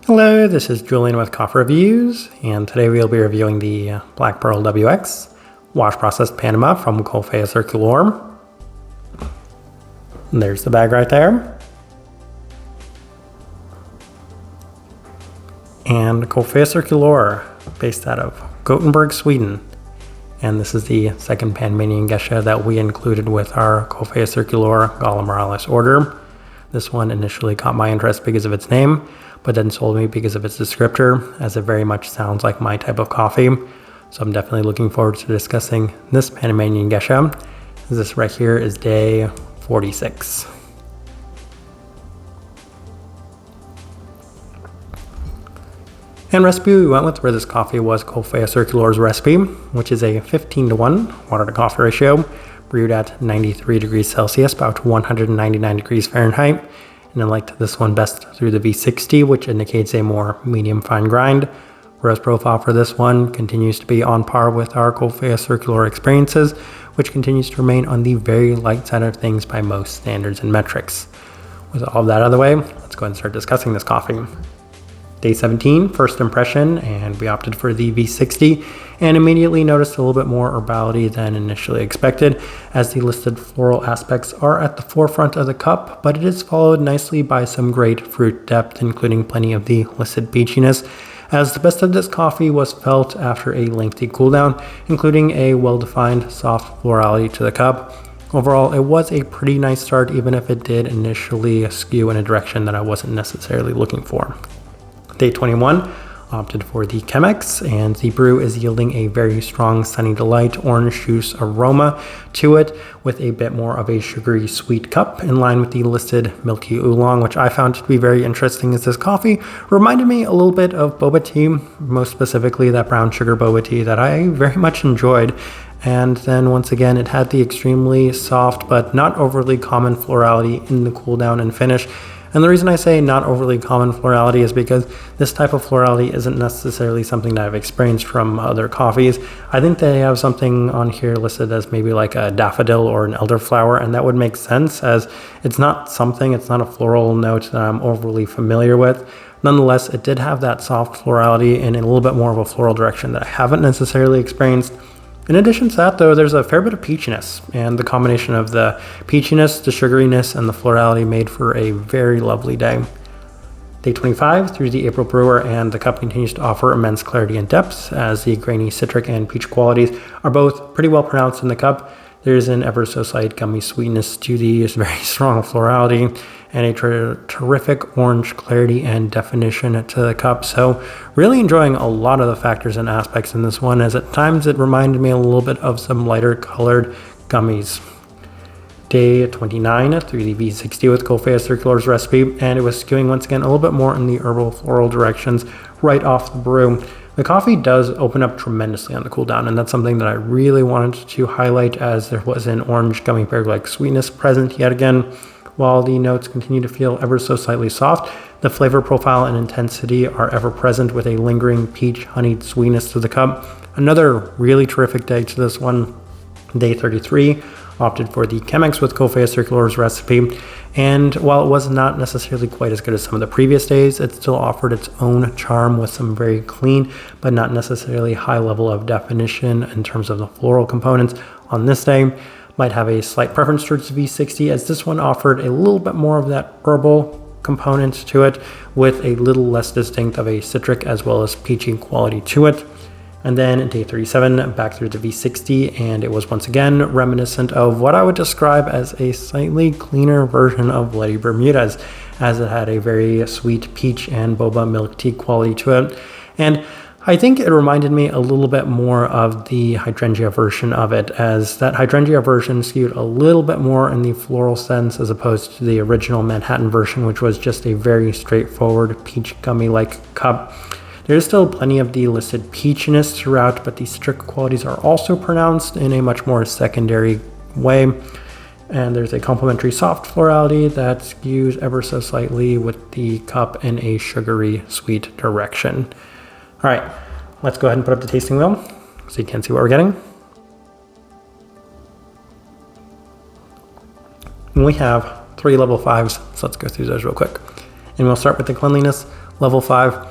Hello, this is Julian with Coffea Reviews, and today we'll be reviewing the Black Pearl WX wash processed Panama from Coffea Circulor. And there's the bag right there. And Coffea Circulor, based out of Gothenburg, Sweden. And this is the second Panamanian geisha that we included with our Coffea Circulor Gala Morales order. This one initially caught my interest because of its name, but then sold me because of its descriptor, as it very much sounds like my type of coffee. So I'm definitely looking forward to discussing this Panamanian geisha. This right here is day 46. And recipe we went with for this coffee was Coffea Circulor's recipe, which is a 15:1 water to coffee ratio, brewed at 93 degrees Celsius, about 199 degrees Fahrenheit. And I liked this one best through the V60, which indicates a more medium fine grind. Roast profile for this one continues to be on par with our Coffea Circulor experiences, which continues to remain on the very light side of things by most standards and metrics. With all of that out of the way, let's go ahead and start discussing this coffee. Day 17, first impression, and we opted for the V60 and immediately noticed a little bit more herbality than initially expected, as the listed floral aspects are at the forefront of the cup, but it is followed nicely by some great fruit depth, including plenty of the listed peachiness, as the best of this coffee was felt after a lengthy cool down, including a well-defined soft florality to the cup. Overall, it was a pretty nice start, even if it did initially skew in a direction that I wasn't necessarily looking for. Day 21, opted for the Chemex, and the brew is yielding a very strong Sunny Delight orange juice aroma to it, with a bit more of a sugary sweet cup in line with the listed milky oolong, which I found to be very interesting, as this coffee reminded me a little bit of boba tea, most specifically that brown sugar boba tea that I very much enjoyed. And then once again, it had the extremely soft but not overly common florality in the cool down and finish. And the reason I say not overly common florality is because this type of florality isn't necessarily something that I've experienced from other coffees. I think they have something on here listed as maybe like a daffodil or an elderflower, and that would make sense, as it's not a floral note that I'm overly familiar with. Nonetheless, it did have that soft florality in a little bit more of a floral direction that I haven't necessarily experienced. In addition to that, though, there's a fair bit of peachiness, and the combination of the peachiness, the sugariness, and the florality made for a very lovely day. Day 25 through the April brewer, and the cup continues to offer immense clarity and depth, as the grainy citric and peach qualities are both pretty well pronounced in the cup. There's an ever so slight gummy sweetness to the very strong florality, and a terrific orange clarity and definition to the cup. So really enjoying a lot of the factors and aspects in this one, as at times it reminded me a little bit of some lighter colored gummies. Day 29 through the V60 with Coffea Circulor's recipe, and it was skewing once again a little bit more in the herbal floral directions right off the brew. The coffee does open up tremendously on the cool down, and that's something that I really wanted to highlight, as there was an orange gummy bear-like sweetness present yet again. While the notes continue to feel ever so slightly soft, the flavor profile and intensity are ever present, with a lingering peach honeyed sweetness to the cup. Another really terrific day to this one. Day 33, opted for the Chemex with Coffea Circulor's recipe, and while it was not necessarily quite as good as some of the previous days, it still offered its own charm with some very clean but not necessarily high level of definition in terms of the floral components on this day. Might have a slight preference towards the V60, as this one offered a little bit more of that herbal component to it, with a little less distinct of a citric as well as peachy quality to it. And then day 37, back through the V60, and it was once again reminiscent of what I would describe as a slightly cleaner version of Bloody Bermudas, as it had a very sweet peach and boba milk tea quality to it. And I think it reminded me a little bit more of the hydrangea version of it, as that hydrangea version skewed a little bit more in the floral sense as opposed to the original Manhattan version, which was just a very straightforward peach gummy-like cup. There's still plenty of the listed peachiness throughout, but the citric qualities are also pronounced in a much more secondary way. And there's a complementary soft florality that skews ever so slightly with the cup in a sugary sweet direction. All right, let's go ahead and put up the tasting wheel so you can see what we're getting. And we have 3 level 5s, so let's go through those real quick. And we'll start with the cleanliness. Level 5.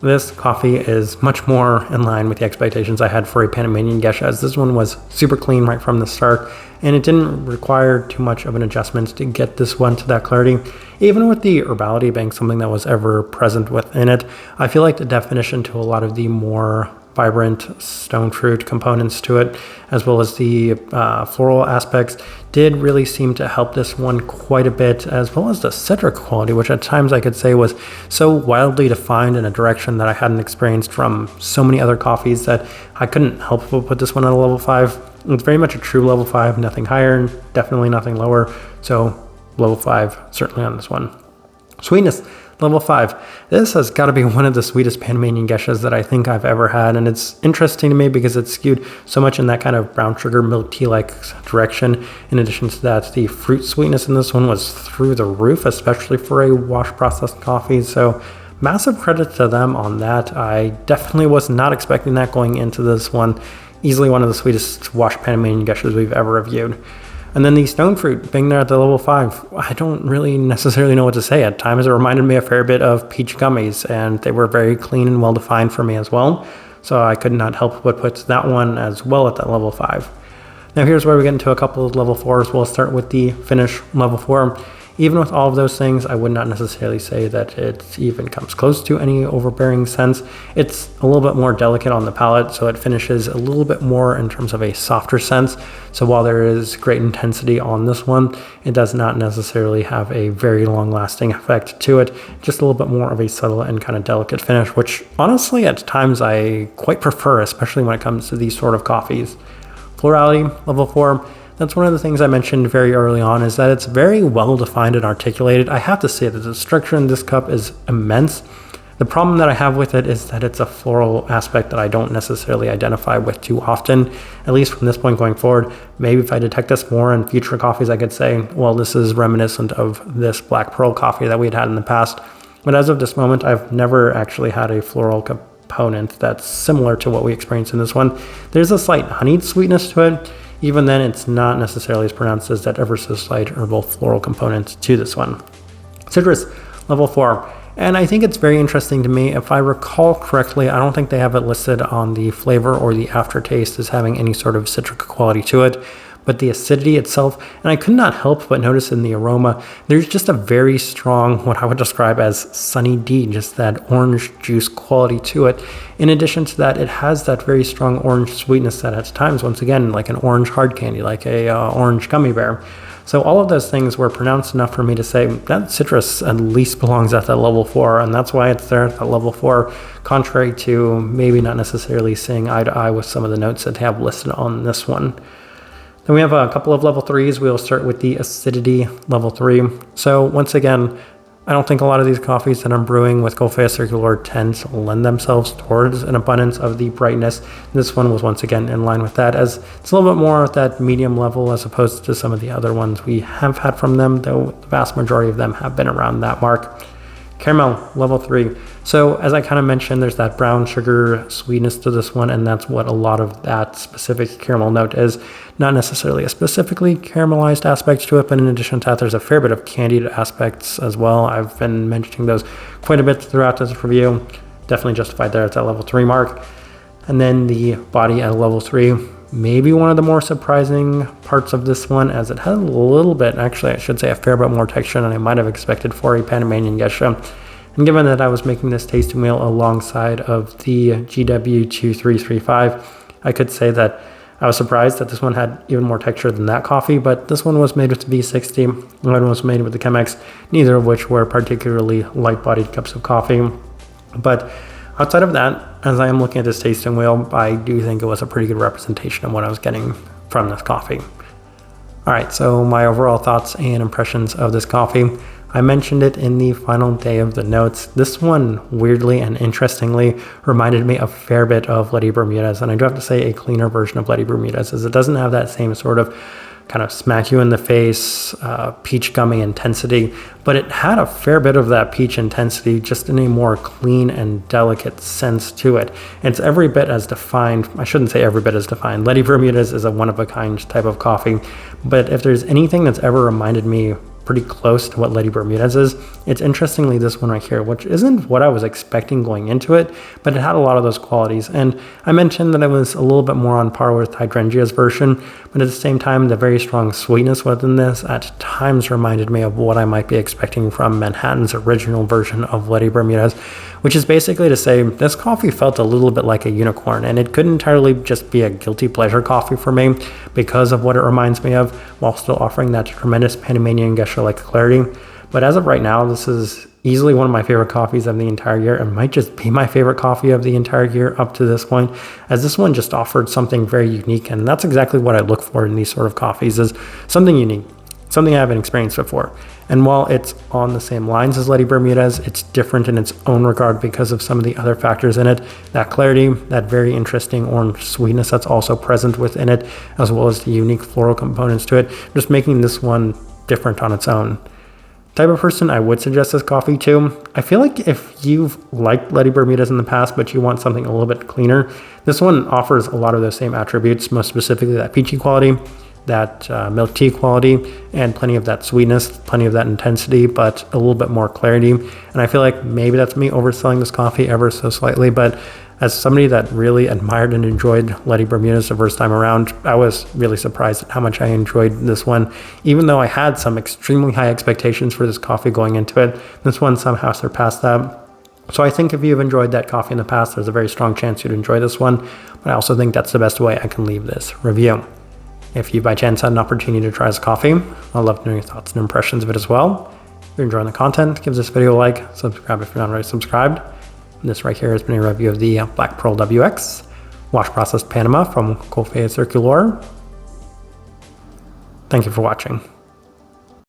This coffee is much more in line with the expectations I had for a Panamanian geisha, as this one was super clean right from the start, and it didn't require too much of an adjustment to get this one to that clarity. Even with the herbality being something that was ever present within it, I feel like the definition to a lot of the more vibrant stone fruit components to it, as well as the floral aspects, did really seem to help this one quite a bit, as well as the citric quality, which at times I could say was so wildly defined in a direction that I hadn't experienced from so many other coffees that I couldn't help but put this one at a level 5. It's very much a true level 5, nothing higher, definitely nothing lower, so level 5 certainly on this one. Sweetness, level 5. This has got to be one of the sweetest Panamanian geishas that I think I've ever had, and it's interesting to me because it's skewed so much in that kind of brown sugar milk tea-like direction. In addition to that, the fruit sweetness in this one was through the roof, especially for a wash processed coffee, so massive credit to them on that. I definitely was not expecting that going into this one. Easily one of the sweetest washed Panamanian geishas we've ever reviewed. And then the stone fruit being there at the level 5, I don't really necessarily know what to say. At times it reminded me a fair bit of peach gummies, and they were very clean and well defined for me as well. So I could not help but put that one as well at that level 5. Now here's where we get into a couple of level 4s. We'll start with the finish level 4. Even with all of those things, I would not necessarily say that it even comes close to any overbearing sense. It's a little bit more delicate on the palate, so it finishes a little bit more in terms of a softer sense. So while there is great intensity on this one, it does not necessarily have a very long-lasting effect to it. Just a little bit more of a subtle and kind of delicate finish, which honestly at times I quite prefer, especially when it comes to these sort of coffees. Florality, level 4. That's one of the things I mentioned very early on, is that it's very well defined and articulated. I have to say that the structure in this cup is immense. The problem that I have with it is that it's a floral aspect that I don't necessarily identify with too often, at least from this point going forward. Maybe if I detect this more in future coffees, I could say, well, this is reminiscent of this Black Pearl coffee that we'd had in the past. But as of this moment, I've never actually had a floral component that's similar to what we experienced in this one. There's a slight honeyed sweetness to it. Even then, it's not necessarily as pronounced as that ever so slight herbal floral component to this one. Citrus, level 4. And I think it's very interesting to me. If I recall correctly, I don't think they have it listed on the flavor or the aftertaste as having any sort of citric quality to it. But the acidity itself, and I could not help but notice in the aroma, there's just a very strong, what I would describe as Sunny D, just that orange juice quality to it. In addition to that, it has that very strong orange sweetness that at times, once again, like an orange hard candy, like a orange gummy bear. So all of those things were pronounced enough for me to say that citrus at least belongs at that level 4, and that's why it's there at that level 4, contrary to maybe not necessarily seeing eye to eye with some of the notes that they have listed on this one. Then we have a couple of level 3s. We'll start with the acidity level 3. So once again, I don't think a lot of these coffees that I'm brewing with Coffea Circulor tend to lend themselves towards an abundance of the brightness. This one was once again in line with that, as it's a little bit more at that medium level as opposed to some of the other ones we have had from them, though the vast majority of them have been around that mark. Caramel, level 3. So as I kind of mentioned, there's that brown sugar sweetness to this one, and that's what a lot of that specific caramel note is. Not necessarily a specifically caramelized aspect to it, but in addition to that, there's a fair bit of candied aspects as well. I've been mentioning those quite a bit throughout this review. Definitely justified there at that level 3 mark. And then the body at a level 3. Maybe one of the more surprising parts of this one, as it has a little bit, actually I should say a fair bit more texture than I might have expected for a Panamanian geisha. And given that I was making this tasting wheel alongside of the GW2335, I could say that I was surprised that this one had even more texture than that coffee, but this one was made with the V60, one was made with the Chemex, neither of which were particularly light-bodied cups of coffee. But outside of that, as I am looking at this tasting wheel, I do think it was a pretty good representation of what I was getting from this coffee. All right, so my overall thoughts and impressions of this coffee. I mentioned it in the final day of the notes. This one, weirdly and interestingly, reminded me a fair bit of Lady Bermudez, and I do have to say a cleaner version of Lady Bermudez, as it doesn't have that same sort of kind of smack you in the face, peach gummy intensity, but it had a fair bit of that peach intensity, just in a more clean and delicate sense to it. It's every bit as defined. I shouldn't say every bit as defined. Lady Bermudez is a one-of-a-kind type of coffee, but if there's anything that's ever reminded me pretty close to what Lady Bermudez is. It's interestingly this one right here, which isn't what I was expecting going into it, but it had a lot of those qualities. And I mentioned that it was a little bit more on par with Hydrangea's version, but at the same time, the very strong sweetness within this at times reminded me of what I might be expecting from Manhattan's original version of Lady Bermudez, which is basically to say this coffee felt a little bit like a unicorn, and it couldn't entirely just be a guilty pleasure coffee for me because of what it reminds me of, while still offering that tremendous Panamanian geisha-like clarity. But as of right now, this is easily one of my favorite coffees of the entire year, and might just be my favorite coffee of the entire year up to this point, as this one just offered something very unique, and that's exactly what I look for in these sort of coffees, is something unique, something I haven't experienced before. And while it's on the same lines as Lady Bermudez, it's different in its own regard because of some of the other factors in it. That clarity, that very interesting orange sweetness that's also present within it, as well as the unique floral components to it, just making this one different on its own. Type of person I would suggest this coffee to. I feel like if you've liked Lady Bermudez in the past, but you want something a little bit cleaner, this one offers a lot of those same attributes, most specifically that peachy quality, that milk tea quality, and plenty of that sweetness, plenty of that intensity, but a little bit more clarity. And I feel like maybe that's me overselling this coffee ever so slightly, but as somebody that really admired and enjoyed Lady Bermudez the first time around, I was really surprised at how much I enjoyed this one. Even though I had some extremely high expectations for this coffee going into it, this one somehow surpassed that. So I think if you've enjoyed that coffee in the past, there's a very strong chance you'd enjoy this one, but I also think that's the best way I can leave this review. If you by chance had an opportunity to try this coffee, I'd love to know your thoughts and impressions of it as well. If you're enjoying the content, give this video a like, subscribe if you're not already subscribed. And this right here has been a review of the Black Pearl WX Wash Processed Panama from Coffea Circulor. Thank you for watching.